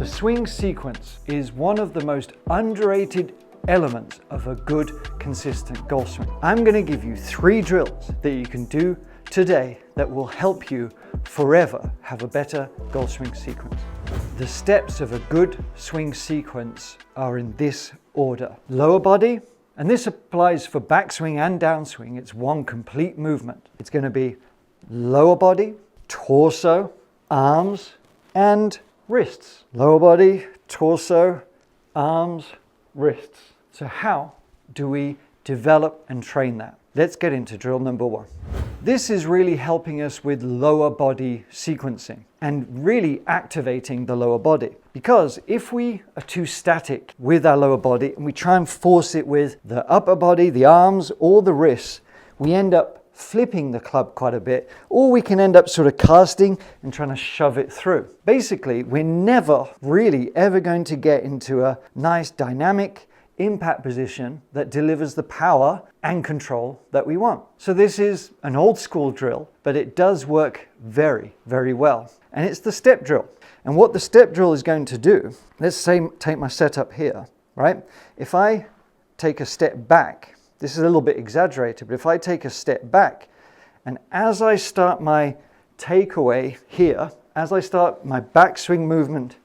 The swing sequence is one of the most underrated elements of a good, consistent golf swing. I'm going to give you 3 drills that you can do today that will help you forever have a better golf swing sequence. The steps of a good swing sequence are in this order. Lower body, and this applies for backswing and downswing. It's one complete movement. It's going to be lower body, torso, arms, and wrists. Lower body, torso, arms, wrists. So how do we develop and train that? Let's get into drill number 1. This is really helping us with lower body sequencing and really activating the lower body. Because if we are too static with our lower body and we try and force it with the upper body, the arms, or the wrists, we end up flipping the club quite a bit, or we can end up sort of casting and trying to shove it through. Basically, we're never really ever going to get into a nice dynamic impact position that delivers the power and control that we want. So this is an old school drill, but it does work very, very well. And it's the step drill. And what the step drill is going to do, let's say take my setup here, right? If I take a step back, this is a little bit exaggerated, but if I take a step back, and as I start my takeaway here, as I start my backswing movement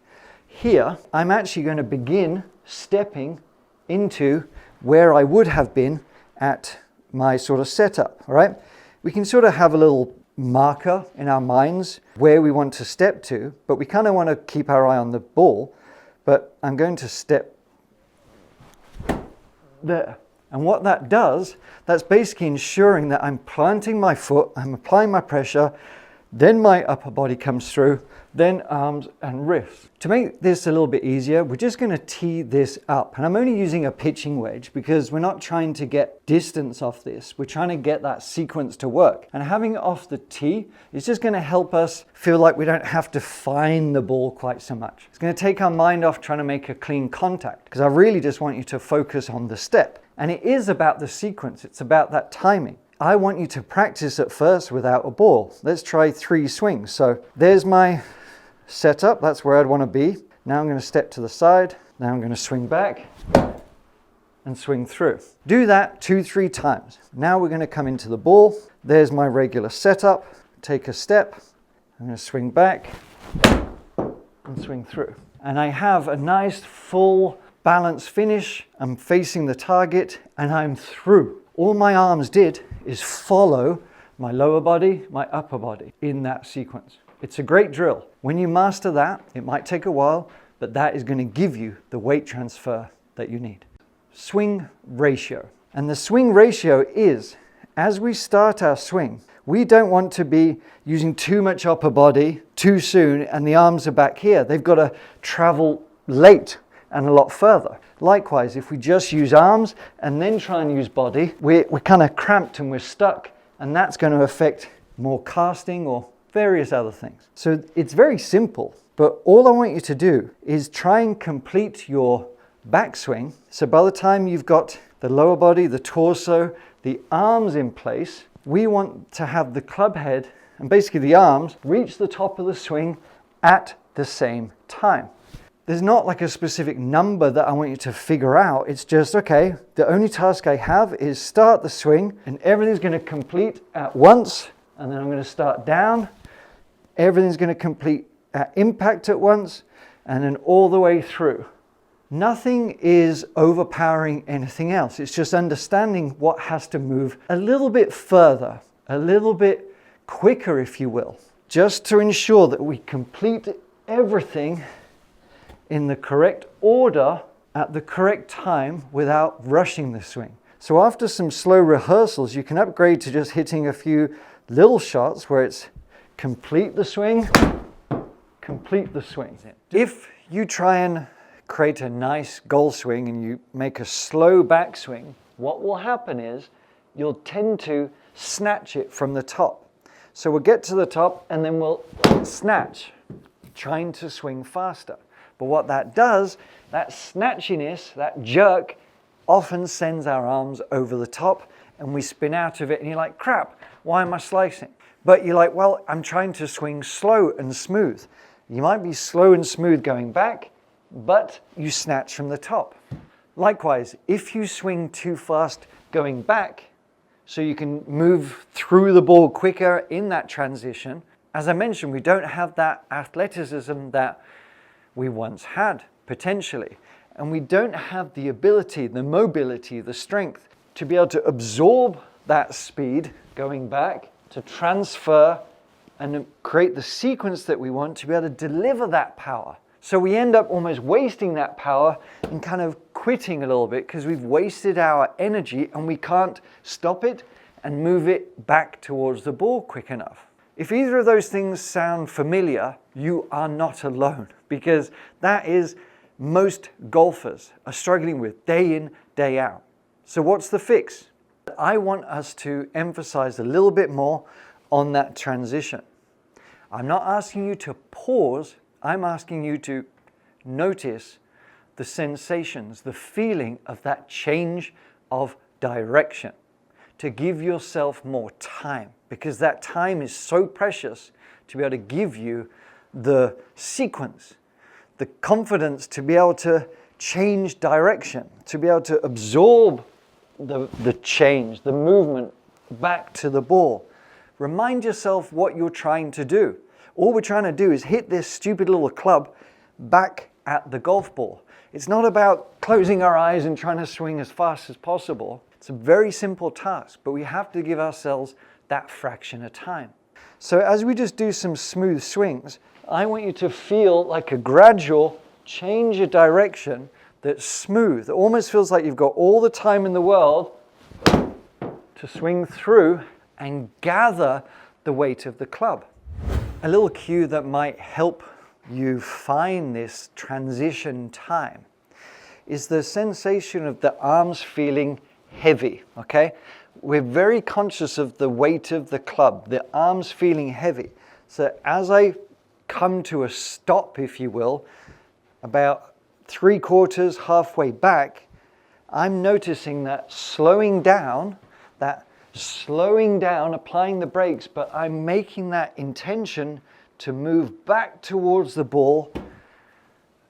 here, I'm actually going to begin stepping into where I would have been at my sort of setup, all right? We can sort of have a little marker in our minds where we want to step to, but we kind of want to keep our eye on the ball, but I'm going to step there. And what that does, that's basically ensuring that I'm planting my foot, I'm applying my pressure, then my upper body comes through, then arms and wrists. To make this a little bit easier, we're just going to tee this up. And I'm only using a pitching wedge because we're not trying to get distance off this. We're trying to get that sequence to work. And having it off the tee is just going to help us feel like we don't have to find the ball quite so much. It's going to take our mind off trying to make a clean contact, because I really just want you to focus on the step. And it is about the sequence. It's about that timing. I want you to practice at first without a ball. Let's try 3 swings. So there's my setup. That's where I'd want to be. Now I'm going to step to the side. Now I'm going to swing back and swing through. Do that 2-3 times. Now we're going to come into the ball. There's my regular setup. Take a step. I'm going to swing back and swing through. And I have a nice full balance finish. I'm facing the target and I'm through. All my arms did is follow my lower body, my upper body in that sequence. It's a great drill. When you master that, it might take a while, but that is going to give you the weight transfer that you need. Swing ratio. And the swing ratio is, as we start our swing, we don't want to be using too much upper body too soon and the arms are back here. They've got to travel late and a lot further. Likewise, if we just use arms and then try and use body, we're kind of cramped and we're stuck, and that's going to affect more casting or various other things. So it's very simple, but all I want you to do is try and complete your backswing. So by the time you've got the lower body, the torso, the arms in place, we want to have the club head and basically the arms reach the top of the swing at the same time. There's not like a specific number that I want you to figure out. It's just, okay, the only task I have is start the swing and everything's going to complete at once. And then I'm going to start down. Everything's going to complete at impact at once and then all the way through. Nothing is overpowering anything else. It's just understanding what has to move a little bit further, a little bit quicker, if you will, just to ensure that we complete everything in the correct order at the correct time without rushing the swing. So after some slow rehearsals, you can upgrade to just hitting a few little shots where it's complete the swing, complete the swing. If you try and create a nice golf swing and you make a slow backswing, what will happen is you'll tend to snatch it from the top. So we'll get to the top and then we'll snatch, trying to swing faster. But what that does, that snatchiness, that jerk, often sends our arms over the top and we spin out of it and you're like, crap, why am I slicing? But you're like, well, I'm trying to swing slow and smooth. You might be slow and smooth going back, but you snatch from the top. Likewise, if you swing too fast going back, so you can move through the ball quicker in that transition, as I mentioned, we don't have that athleticism that we once had, potentially. And we don't have the ability, the mobility, the strength to be able to absorb that speed going back, to transfer and create the sequence that we want to be able to deliver that power. So we end up almost wasting that power and kind of quitting a little bit because we've wasted our energy and we can't stop it and move it back towards the ball quick enough. If either of those things sound familiar, you are not alone, because that is most golfers are struggling with day in, day out. So what's the fix? I want us to emphasize a little bit more on that transition. I'm not asking you to pause, I'm asking you to notice the sensations, the feeling of that change of direction, to give yourself more time, because that time is so precious to be able to give you the sequence, the confidence to be able to change direction, to be able to absorb the change, the movement back to the ball. Remind yourself what you're trying to do. All we're trying to do is hit this stupid little club back at the golf ball. It's not about closing our eyes and trying to swing as fast as possible. It's a very simple task, but we have to give ourselves that fraction of time. So as we just do some smooth swings, I want you to feel like a gradual change of direction that's smooth. It almost feels like you've got all the time in the world to swing through and gather the weight of the club. A little cue that might help you find this transition time is the sensation of the arms feeling heavy, okay? We're very conscious of the weight of the club, the arms feeling heavy. So as I come to a stop, if you will, about 3/4, halfway back, I'm noticing that slowing down, applying the brakes, but I'm making that intention to move back towards the ball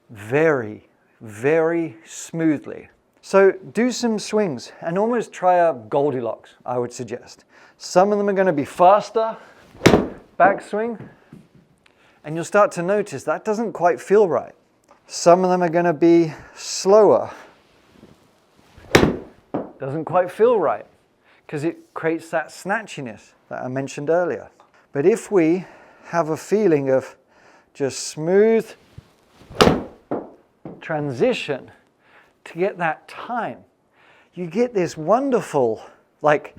very, very smoothly. So do some swings and almost try a Goldilocks, I would suggest. Some of them are going to be faster, backswing, and you'll start to notice that doesn't quite feel right. Some of them are going to be slower. Doesn't quite feel right because it creates that snatchiness that I mentioned earlier. But if we have a feeling of just smooth transition to get that time, you get this wonderful like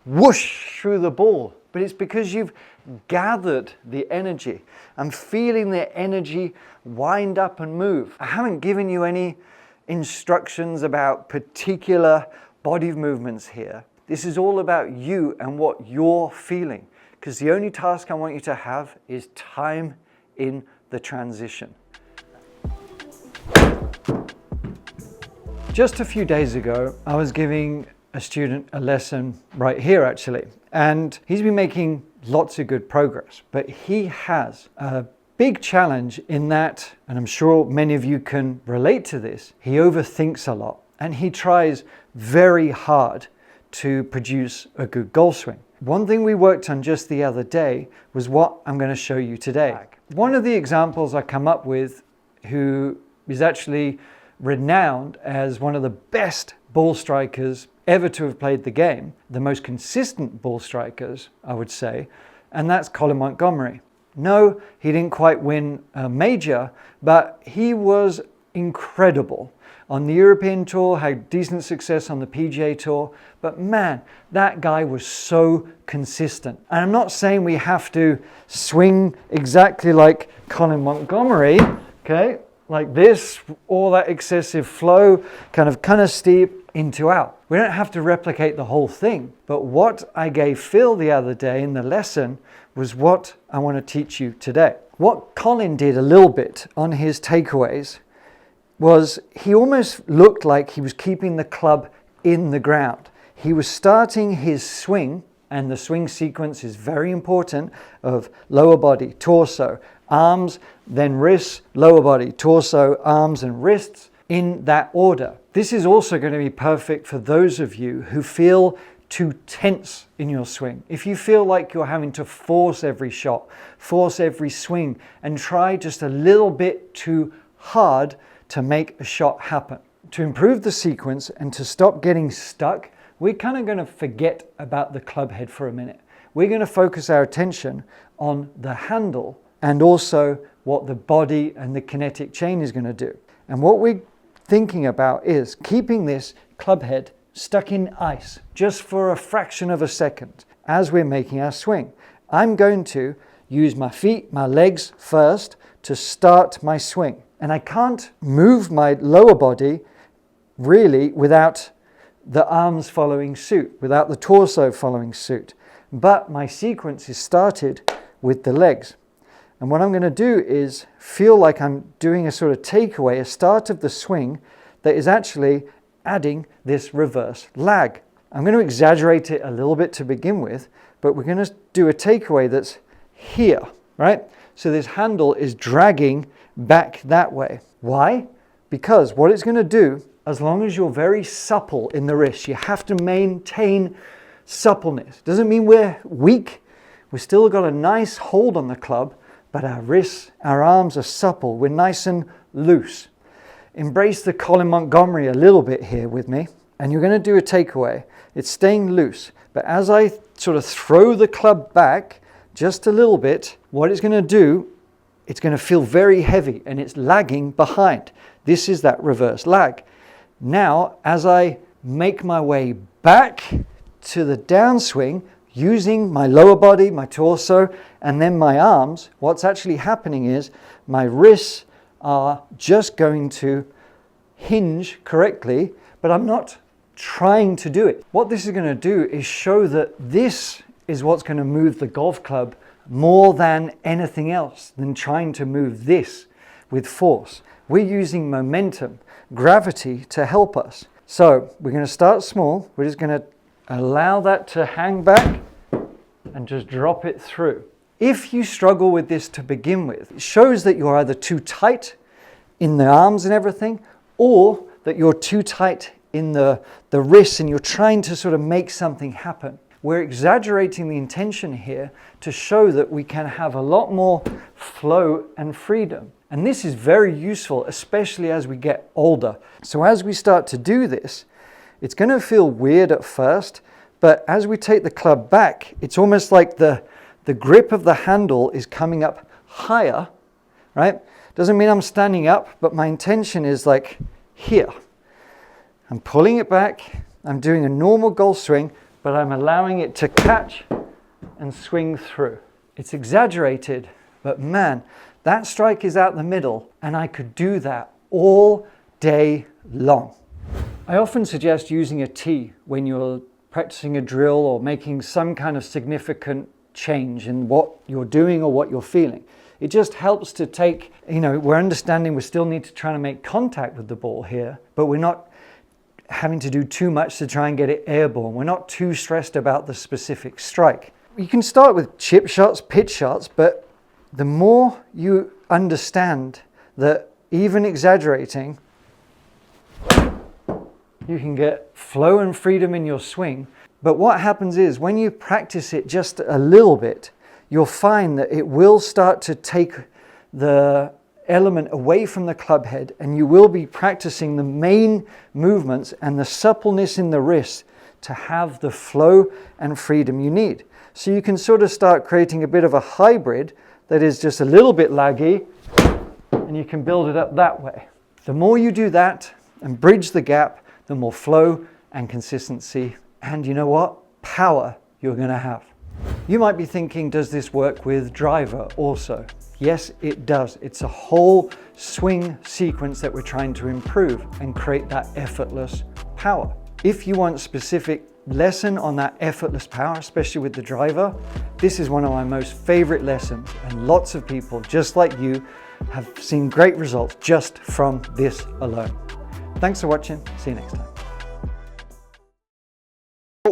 whoosh through the ball, but it's because you've gathered the energy. I'm feeling the energy wind up and move. I haven't given you any instructions about particular body movements here. This is all about you and what you're feeling, because the only task I want you to have is time in the transition. Just a few days ago, I was giving a student a lesson right here actually, and he's been making lots of good progress, but he has a big challenge in that, and I'm sure many of you can relate to this, he overthinks a lot and he tries very hard to produce a good golf swing. One thing we worked on just the other day was what I'm going to show you today. One of the examples I come up with, who is actually renowned as one of the best ball strikers ever to have played the game, the most consistent ball strikers, I would say, and that's Colin Montgomerie. No, he didn't quite win a major, but he was incredible. On the European Tour, had decent success on the PGA Tour, but man, that guy was so consistent. And I'm not saying we have to swing exactly like Colin Montgomerie, okay? Like this, all that excessive flow, kind of steep into out. We don't have to replicate the whole thing, but what I gave Phil the other day in the lesson was what I want to teach you today. What Colin did a little bit on his takeaways was he almost looked like he was keeping the club in the ground. He was starting his swing, and the swing sequence is very important, of lower body, torso, arms, then wrists, lower body, torso, arms and wrists in that order. This is also going to be perfect for those of you who feel too tense in your swing. If you feel like you're having to force every shot, force every swing, and try just a little bit too hard to make a shot happen. To improve the sequence and to stop getting stuck, we're kind of going to forget about the club head for a minute. We're going to focus our attention on the handle and also what the body and the kinetic chain is going to do. And what we're thinking about is keeping this club head stuck in ice just for a fraction of a second as we're making our swing. I'm going to use my feet, my legs first to start my swing. And I can't move my lower body really without the arms following suit, without the torso following suit. But my sequence is started with the legs. And what I'm going to do is feel like I'm doing a sort of takeaway, a start of the swing that is actually adding this reverse lag. I'm going to exaggerate it a little bit to begin with, but we're going to do a takeaway that's here, right? So this handle is dragging back that way. Why? Because what it's going to do, as long as you're very supple in the wrist, you have to maintain suppleness. Doesn't mean we're weak. We've still got a nice hold on the club, but our wrists, our arms are supple. We're nice and loose. Embrace the Colin Montgomery a little bit here with me, and you're going to do a takeaway. It's staying loose, but as I sort of throw the club back just a little bit, what it's going to do, it's going to feel very heavy and it's lagging behind. This is that reverse lag. Now, as I make my way back to the downswing, using my lower body, my torso, and then my arms, what's actually happening is my wrists are just going to hinge correctly, but I'm not trying to do it. What this is going to do is show that this is what's going to move the golf club more than anything else, than trying to move this with force. We're using momentum, gravity to help us. So we're going to start small. We're just going to allow that to hang back and just drop it through. If you struggle with this to begin with, it shows that you're either too tight in the arms and everything, or that you're too tight in the wrists and you're trying to sort of make something happen. We're exaggerating the intention here to show that we can have a lot more flow and freedom. And this is very useful, especially as we get older. So as we start to do this, it's going to feel weird at first, but as we take the club back, it's almost like the grip of the handle is coming up higher, right? Doesn't mean I'm standing up, but my intention is like here. I'm pulling it back. I'm doing a normal golf swing, but I'm allowing it to catch and swing through. It's exaggerated, but man, that strike is out the middle, and I could do that all day long. I often suggest using a tee when you're practicing a drill or making some kind of significant change in what you're doing or what you're feeling. It just helps to take, we're understanding we still need to try to make contact with the ball here, but we're not having to do too much to try and get it airborne. We're not too stressed about the specific strike. You can start with chip shots, pitch shots, but the more you understand that even exaggerating, you can get flow and freedom in your swing. But what happens is when you practice it just a little bit, you'll find that it will start to take the element away from the club head, and you will be practicing the main movements and the suppleness in the wrist to have the flow and freedom you need. So you can sort of start creating a bit of a hybrid that is just a little bit laggy, and you can build it up that way. The more you do that and bridge the gap, the more flow and consistency and you know what? Power you're going to have. You might be thinking, does this work with driver also? Yes, it does. It's a whole swing sequence that we're trying to improve and create that effortless power. If you want specific lesson on that effortless power, especially with the driver, this is one of my most favorite lessons, and lots of people just like you have seen great results just from this alone. Thanks for watching. See you next time.